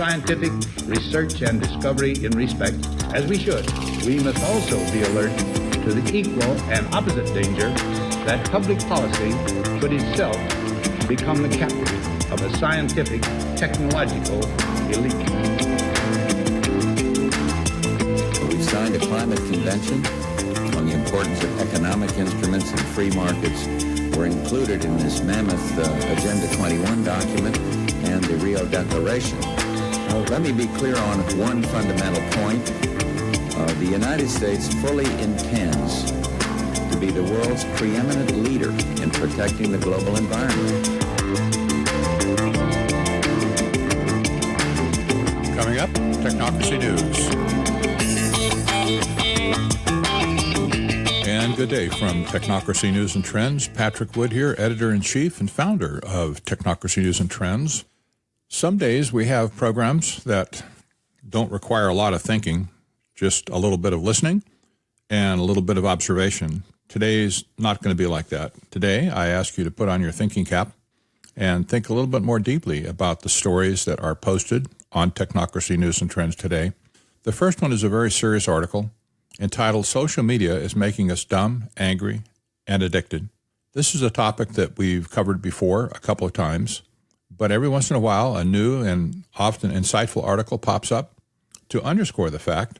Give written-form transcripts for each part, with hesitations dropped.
scientific research and discovery in respect, as we should, we must also be alert to the equal and opposite danger that public policy should itself become the captive of a scientific, technological elite. We've signed a climate convention. Among the importance of economic instruments and free markets were included in this mammoth Agenda 21 document and the Rio Declaration. Let me be clear on one fundamental point. The United States fully intends to be the world's preeminent leader in protecting the global environment. Coming up, Technocracy News. And good day from Technocracy News and Trends. Patrick Wood here, editor-in-chief and founder of Technocracy News and Trends. Some days we have programs that don't require a lot of thinking, just a little bit of listening and a little bit of observation. Today's not going to be like that. Today, I ask you to put on your thinking cap and think a little bit more deeply about the stories that are posted on Technocracy News and Trends today. The first one is a very serious article entitled "Social Media is Making Us Dumb, Angry, and Addicted." This is a topic that we've covered before a couple of times, but every once in a while a new and often insightful article pops up to underscore the fact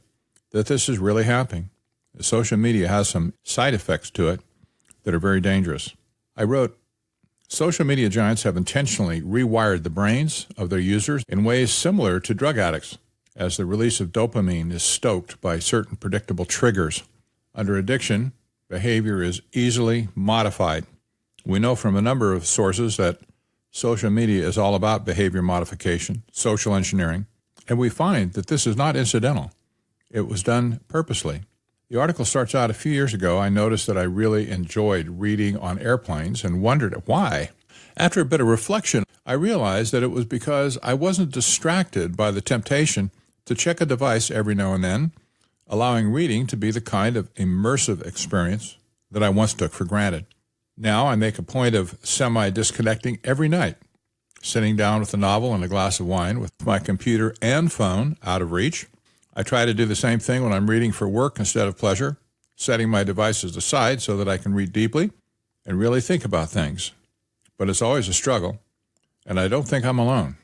that this is really happening. Social media has some side effects to it that are very dangerous. I wrote, social media giants have intentionally rewired the brains of their users in ways similar to drug addicts, as the release of dopamine is stoked by certain predictable triggers. Under addiction, behavior is easily modified. We know from a number of sources that social media is all about behavior modification, social engineering, and we find that this is not incidental. It was done purposely. The article starts out a few years ago. I noticed that I really enjoyed reading on airplanes and wondered why. After a bit of reflection, I realized that it was because I wasn't distracted by the temptation to check a device every now and then, allowing reading to be the kind of immersive experience that I once took for granted. Now I make a point of semi-disconnecting every night, sitting down with a novel and a glass of wine with my computer and phone out of reach. I try to do the same thing when I'm reading for work instead of pleasure, setting my devices aside so that I can read deeply and really think about things. But it's always a struggle, and I don't think I'm alone.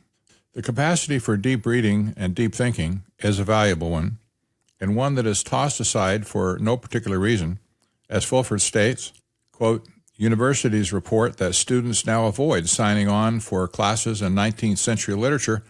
The capacity for deep reading and deep thinking is a valuable one, and one that is tossed aside for no particular reason. As Fulford states, quote, universities report that students now avoid signing on for classes in 19th century literature.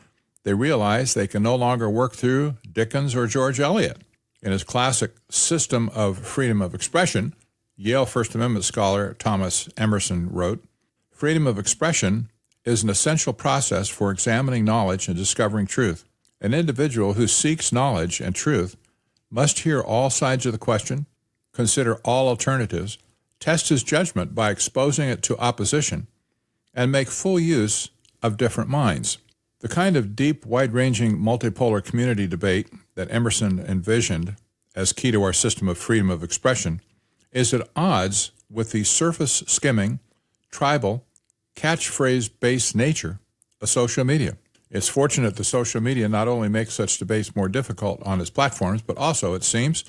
They realize they can no longer work through Dickens or George Eliot. In his classic System of Freedom of Expression, Yale First Amendment scholar Thomas Emerson wrote, freedom of expression is an essential process for examining knowledge and discovering truth. An individual who seeks knowledge and truth must hear all sides of the question, consider all alternatives, test his judgment by exposing it to opposition, and make full use of different minds. The kind of deep, wide-ranging, multipolar community debate that Emerson envisioned as key to our system of freedom of expression is at odds with the surface-skimming, tribal, catchphrase-based nature of social media. It's fortunate that social media not only makes such debates more difficult on its platforms, but also, it seems,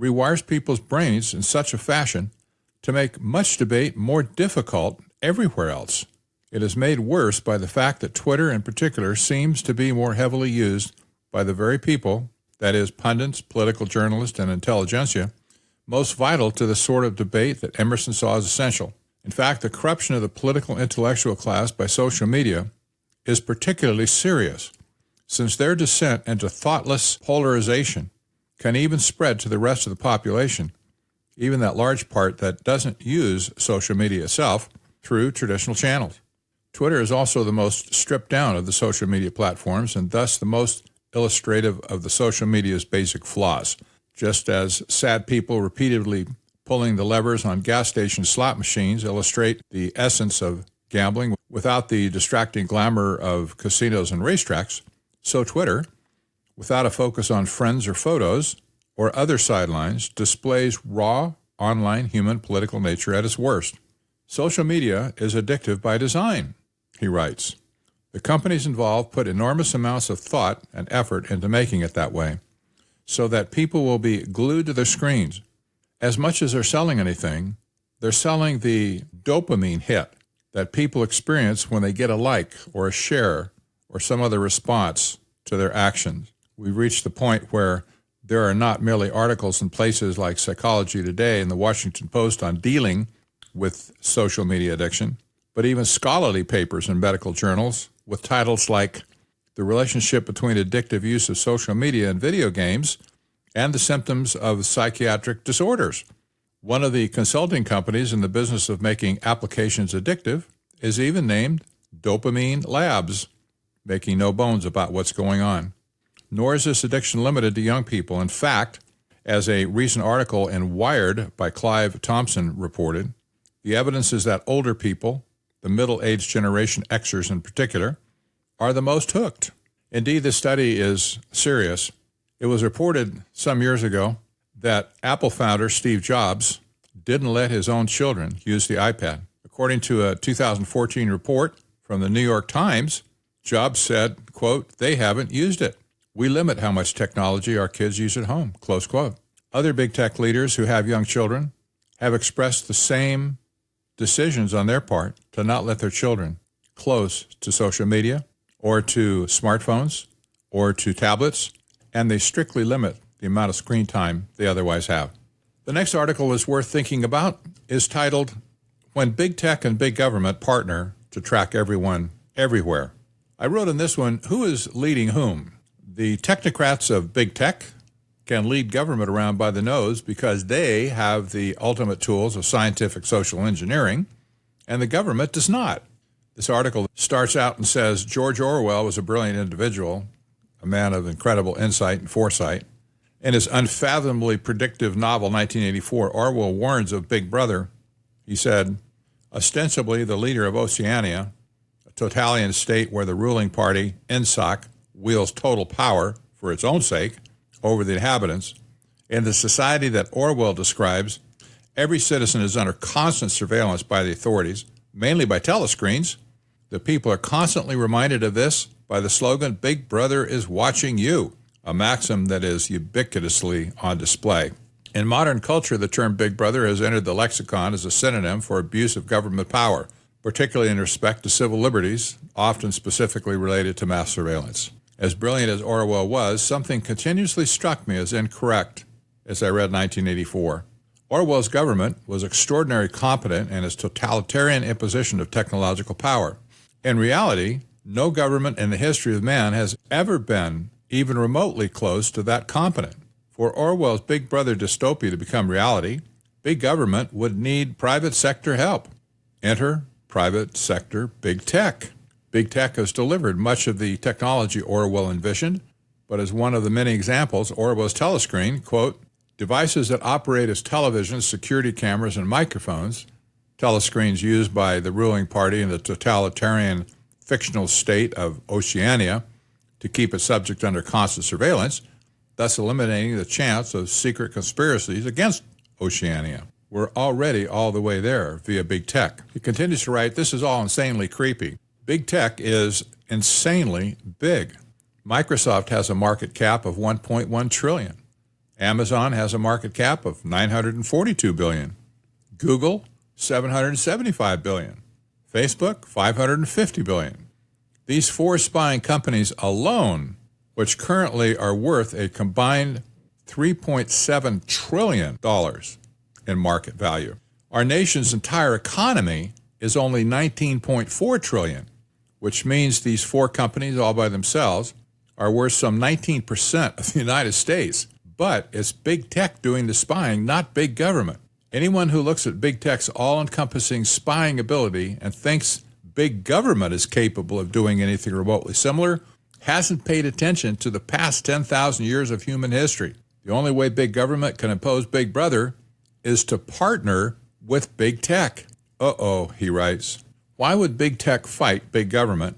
rewires people's brains in such a fashion to make much debate more difficult everywhere else. It is made worse by the fact that Twitter in particular seems to be more heavily used by the very people, that is, pundits, political journalists, and intelligentsia, most vital to the sort of debate that Emerson saw as essential. In fact, the corruption of the political intellectual class by social media is particularly serious, since their descent into thoughtless polarization can even spread to the rest of the population, even that large part that doesn't use social media itself through traditional channels. Twitter is also the most stripped down of the social media platforms and thus the most illustrative of the social media's basic flaws. Just as sad people repeatedly pulling the levers on gas station slot machines illustrate the essence of gambling without the distracting glamour of casinos and racetracks, so Twitter, without a focus on friends or photos or other sidelines, displays raw online human political nature at its worst. Social media is addictive by design, he writes. The companies involved put enormous amounts of thought and effort into making it that way, so that people will be glued to their screens. As much as they're selling anything, they're selling the dopamine hit that people experience when they get a like or a share or some other response to their actions. We've reached the point where there are not merely articles in places like Psychology Today and the Washington Post on dealing with social media addiction, but even scholarly papers in medical journals with titles like The Relationship Between Addictive Use of Social Media and Video Games and the Symptoms of Psychiatric Disorders. One of the consulting companies in the business of making applications addictive is even named Dopamine Labs, making no bones about what's going on. Nor is this addiction limited to young people. In fact, as a recent article in Wired by Clive Thompson reported, the evidence is that older people, the middle-aged generation Xers in particular, are the most hooked. Indeed, this study is serious. It was reported some years ago that Apple founder Steve Jobs didn't let his own children use the iPad. According to a 2014 report from the New York Times, Jobs said, quote, "They haven't used it. We limit how much technology our kids use at home," close quote. Other big tech leaders who have young children have expressed the same decisions on their part to not let their children close to social media or to smartphones or to tablets, and they strictly limit the amount of screen time they otherwise have. The next article is worth thinking about is titled, When Big Tech and Big Government Partner to Track Everyone Everywhere. I wrote in this one, who is leading whom? The technocrats of big tech can lead government around by the nose because they have the ultimate tools of scientific social engineering, and the government does not. This article starts out and says George Orwell was a brilliant individual, a man of incredible insight and foresight. In his unfathomably predictive novel 1984, Orwell warns of Big Brother. He said, ostensibly the leader of Oceania, a totalitarian state where the ruling party, NSOC, wields total power for its own sake over the inhabitants. In the society that Orwell describes, every citizen is under constant surveillance by the authorities, mainly by telescreens. The people are constantly reminded of this by the slogan, Big Brother is watching you, a maxim that is ubiquitously on display. In modern culture, the term Big Brother has entered the lexicon as a synonym for abuse of government power, particularly in respect to civil liberties, often specifically related to mass surveillance. As brilliant as Orwell was, something continuously struck me as incorrect as I read 1984. Orwell's government was extraordinarily competent in its totalitarian imposition of technological power. In reality, no government in the history of man has ever been even remotely close to that competent. For Orwell's Big Brother dystopia to become reality, big government would need private sector help. Enter private sector big tech. Big tech has delivered much of the technology Orwell envisioned, but as one of the many examples, Orwell's telescreen, quote, devices that operate as televisions, security cameras, and microphones, telescreens used by the ruling party in the totalitarian fictional state of Oceania to keep its subject under constant surveillance, thus eliminating the chance of secret conspiracies against Oceania. We're already all the way there via big tech. He continues to write, this is all insanely creepy. Big tech is insanely big. Microsoft has a market cap of $1.1 trillion. Amazon has a market cap of $942 billion. Google, $775 billion. Facebook, $550 billion. These four spying companies alone, which currently are worth a combined $3.7 trillion in market value. Our nation's entire economy is only $19.4 trillion, which means these four companies all by themselves are worth some 19% of the United States. But it's big tech doing the spying, not big government. Anyone who looks at big tech's all-encompassing spying ability and thinks big government is capable of doing anything remotely similar hasn't paid attention to the past 10,000 years of human history. The only way big government can impose Big Brother is to partner with big tech. He writes, why would big tech fight big government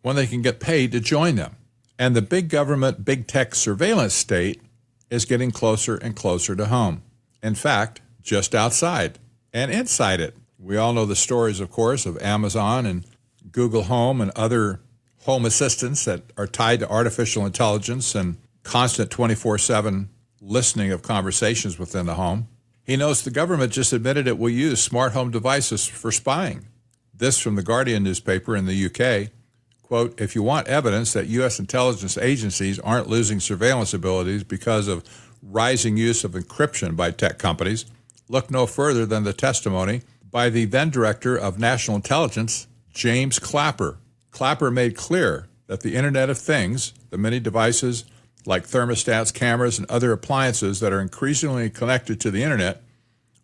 when they can get paid to join them? And the big government, big tech surveillance state is getting closer and closer to home. In fact, just outside and inside it. We all know the stories, of course, of Amazon and Google Home and other home assistants that are tied to artificial intelligence and constant 24/7 listening of conversations within the home. He knows the government just admitted it will use smart home devices for spying. This from the Guardian newspaper in the UK. Quote, if you want evidence that U.S. intelligence agencies aren't losing surveillance abilities because of rising use of encryption by tech companies, look no further than the testimony by the then director of national intelligence, James Clapper. Clapper made clear that the Internet of Things, the many devices like thermostats, cameras, and other appliances that are increasingly connected to the Internet,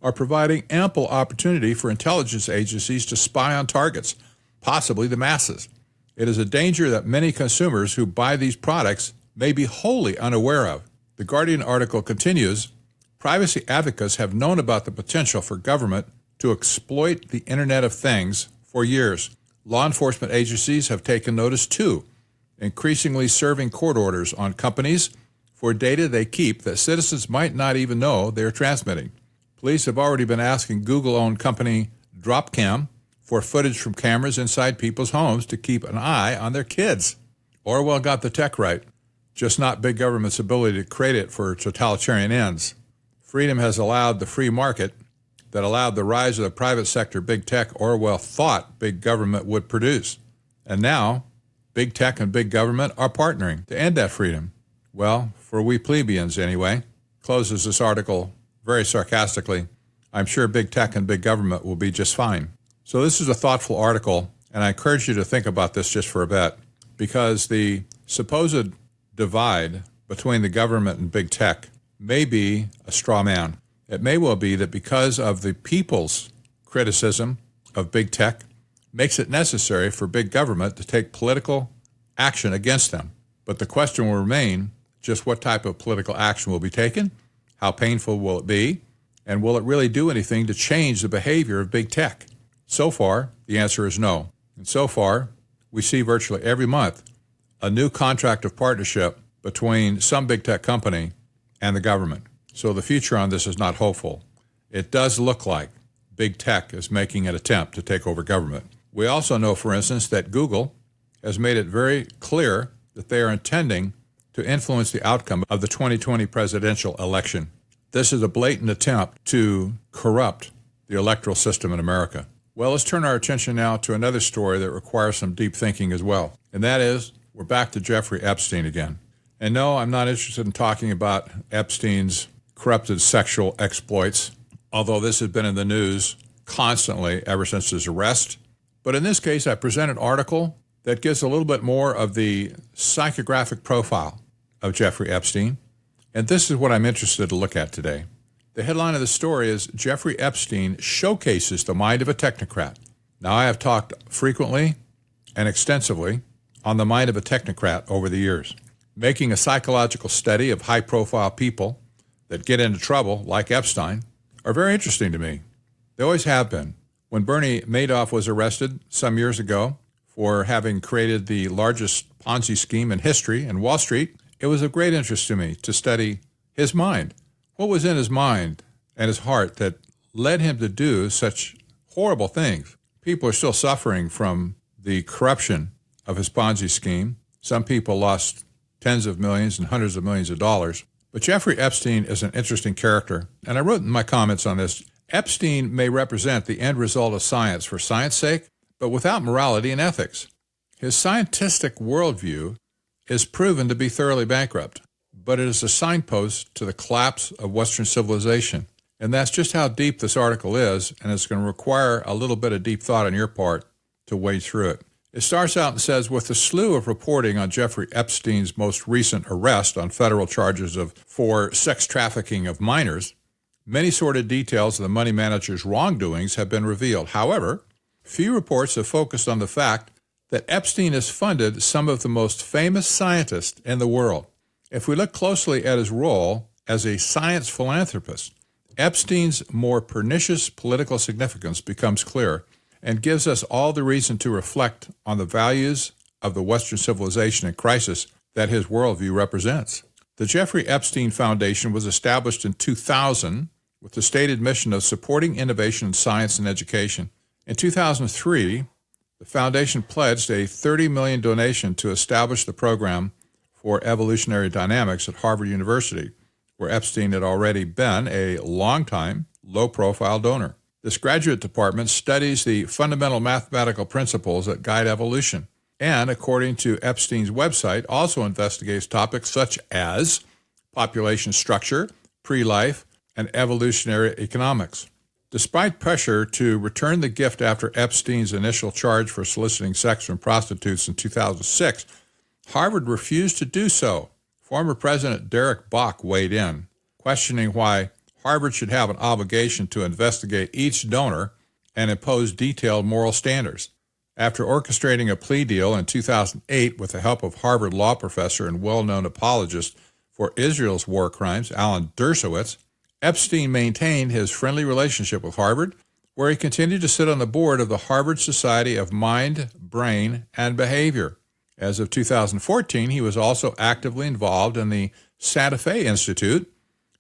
are providing ample opportunity for intelligence agencies to spy on targets, possibly the masses. It is a danger that many consumers who buy these products may be wholly unaware of. The Guardian article continues, privacy advocates have known about the potential for government to exploit the Internet of Things for years. Law enforcement agencies have taken notice too, increasingly serving court orders on companies for data they keep that citizens might not even know they're transmitting. Police have already been asking Google-owned company Dropcam for footage from cameras inside people's homes to keep an eye on their kids. Orwell got the tech right, just not big government's ability to create it for totalitarian ends. Freedom has allowed the free market that allowed the rise of the private sector big tech Orwell thought big government would produce. And now, big tech and big government are partnering to end that freedom. Well, for we plebeians anyway. Closes this article very sarcastically. I'm sure big tech and big government will be just fine. So this is a thoughtful article, and I encourage you to think about this just for a bit, because the supposed divide between the government and big tech may be a straw man. It may well be that because of the people's criticism of big tech makes it necessary for big government to take political action against them. But the question will remain just what type of political action will be taken, how painful will it be, and will it really do anything to change the behavior of big tech? So far, the answer is no. And so far, we see virtually every month a new contract of partnership between some big tech company and the government. So the future on this is not hopeful. It does look like big tech is making an attempt to take over government. We also know, for instance, that Google has made it very clear that they are intending to influence the outcome of the 2020 presidential election. This is a blatant attempt to corrupt the electoral system in America. Well, let's turn our attention now to another story that requires some deep thinking as well. And that is, we're back to Jeffrey Epstein again. And no, I'm not interested in talking about Epstein's corrupted sexual exploits, although this has been in the news constantly ever since his arrest. But in this case, I present an article that gives a little bit more of the psychographic profile of Jeffrey Epstein. And this is what I'm interested to look at today. The headline of the story is, Jeffrey Epstein showcases the mind of a technocrat. Now, I have talked frequently and extensively on the mind of a technocrat over the years. Making a psychological study of high-profile people that get into trouble, like Epstein, are very interesting to me. They always have been. When Bernie Madoff was arrested some years ago for having created the largest Ponzi scheme in history in Wall Street, it was of great interest to me to study his mind. What was in his mind and his heart that led him to do such horrible things? People are still suffering from the corruption of his Ponzi scheme. Some people lost tens of millions and hundreds of millions of dollars. But Jeffrey Epstein is an interesting character, and I wrote in my comments on this, Epstein may represent the end result of science for science sake, but without morality and ethics. His scientistic worldview is proven to be thoroughly bankrupt, but it is a signpost to the collapse of Western civilization. And that's just how deep this article is, and it's going to require a little bit of deep thought on your part to wade through it. It starts out and says, with the slew of reporting on Jeffrey Epstein's most recent arrest on federal charges for sex trafficking of minors, many sordid details of the money manager's wrongdoings have been revealed. However, few reports have focused on the fact that Epstein has funded some of the most famous scientists in the world. If we look closely at his role as a science philanthropist, Epstein's more pernicious political significance becomes clear and gives us all the reason to reflect on the values of the Western civilization in crisis that his worldview represents. The Jeffrey Epstein Foundation was established in 2000 with the stated mission of supporting innovation in science and education. In 2003, The foundation pledged a $30 million donation to establish the program for evolutionary dynamics at Harvard University, where Epstein had already been a long-time, low-profile donor. This graduate department studies the fundamental mathematical principles that guide evolution, and according to Epstein's website, also investigates topics such as population structure, pre-life, and evolutionary economics. Despite pressure to return the gift after Epstein's initial charge for soliciting sex from prostitutes in 2006, Harvard refused to do so. Former President Derek Bok weighed in, questioning why Harvard should have an obligation to investigate each donor and impose detailed moral standards. After orchestrating a plea deal in 2008 with the help of Harvard law professor and well-known apologist for Israel's war crimes, Alan Dershowitz, Epstein maintained his friendly relationship with Harvard, where he continued to sit on the board of the Harvard Society of Mind, Brain, and Behavior. As of 2014, he was also actively involved in the Santa Fe Institute,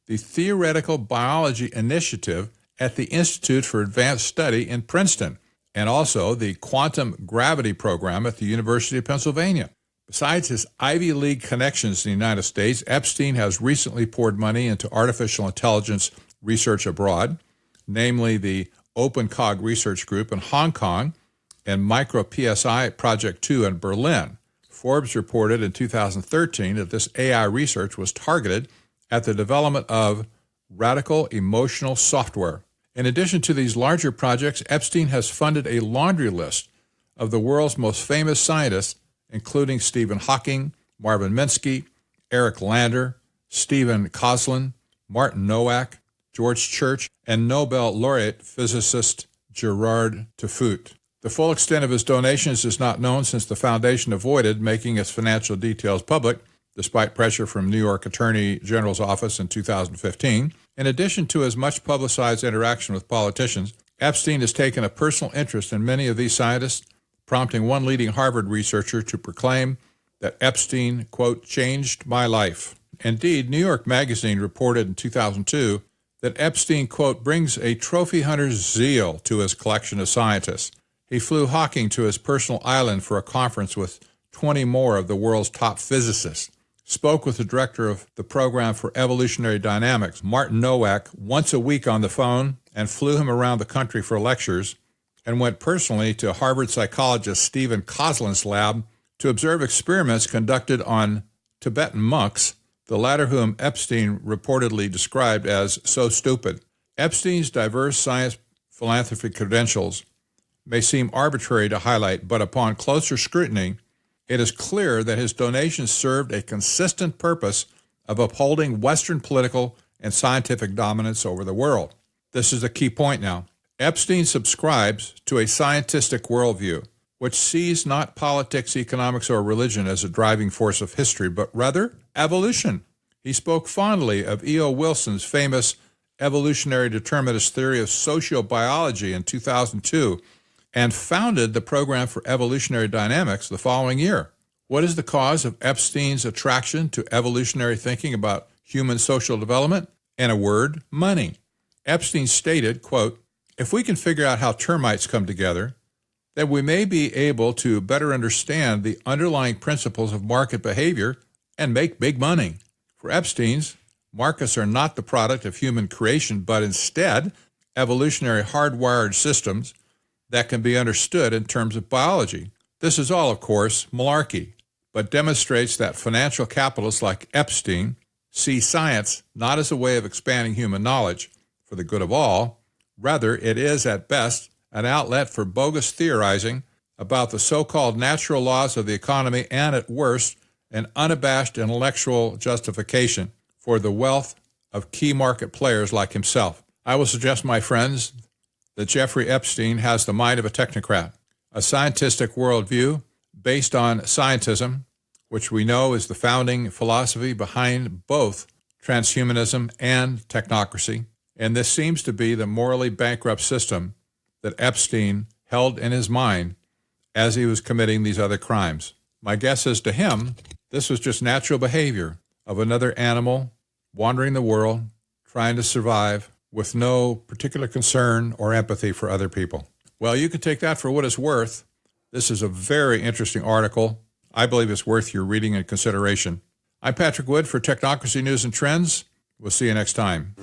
the Theoretical Biology Initiative at the Institute for Advanced Study in Princeton, and also the Quantum Gravity Program at the University of Pennsylvania. Besides his Ivy League connections in the United States, Epstein has recently poured money into artificial intelligence research abroad, namely the OpenCog Research Group in Hong Kong and MicroPSI Project 2 in Berlin. Forbes reported in 2013 that this AI research was targeted at the development of radical emotional software. In addition to these larger projects, Epstein has funded a laundry list of the world's most famous scientists, including Stephen Hawking, Marvin Minsky, Eric Lander, Stephen Kozlin, Martin Nowak, George Church, and Nobel laureate physicist Gerard Tafut. The full extent of his donations is not known since the foundation avoided making its financial details public, despite pressure from New York Attorney General's office in 2015. In addition to his much-publicized interaction with politicians, Epstein has taken a personal interest in many of these scientists, prompting one leading Harvard researcher to proclaim that Epstein, quote, changed my life. Indeed, New York Magazine reported in 2002 that Epstein, quote, brings a trophy hunter's zeal to his collection of scientists. He flew Hawking to his personal island for a conference with 20 more of the world's top physicists, spoke with the director of the program for evolutionary dynamics, Martin Nowak, once a week on the phone, and flew him around the country for lectures, and went personally to Harvard psychologist Stephen Kozlin's lab to observe experiments conducted on Tibetan monks, the latter whom Epstein reportedly described as so stupid. Epstein's diverse science philanthropy credentials may seem arbitrary to highlight, but upon closer scrutiny, it is clear that his donations served a consistent purpose of upholding Western political and scientific dominance over the world. This is a key point now. Epstein subscribes to a scientistic worldview, which sees not politics, economics, or religion as a driving force of history, but rather evolution. He spoke fondly of E.O. Wilson's famous evolutionary determinist theory of sociobiology in 2002 and founded the program for evolutionary dynamics the following year. What is the cause of Epstein's attraction to evolutionary thinking about human social development? In a word, money. Epstein stated, quote, if we can figure out how termites come together, then we may be able to better understand the underlying principles of market behavior and make big money. For Epstein's, markets are not the product of human creation, but instead evolutionary hardwired systems that can be understood in terms of biology. This is all, of course, malarkey, but demonstrates that financial capitalists like Epstein see science not as a way of expanding human knowledge for the good of all. Rather, it is, at best, an outlet for bogus theorizing about the so-called natural laws of the economy and, at worst, an unabashed intellectual justification for the wealth of key market players like himself. I will suggest, my friends, that Jeffrey Epstein has the mind of a technocrat, a scientistic worldview based on scientism, which we know is the founding philosophy behind both transhumanism and technocracy. And this seems to be the morally bankrupt system that Epstein held in his mind as he was committing these other crimes. My guess is to him, this was just natural behavior of another animal wandering the world, trying to survive with no particular concern or empathy for other people. Well, you can take that for what it's worth, This is a very interesting article. I believe it's worth your reading and consideration. I'm Patrick Wood for Technocracy News and Trends. We'll see you next time.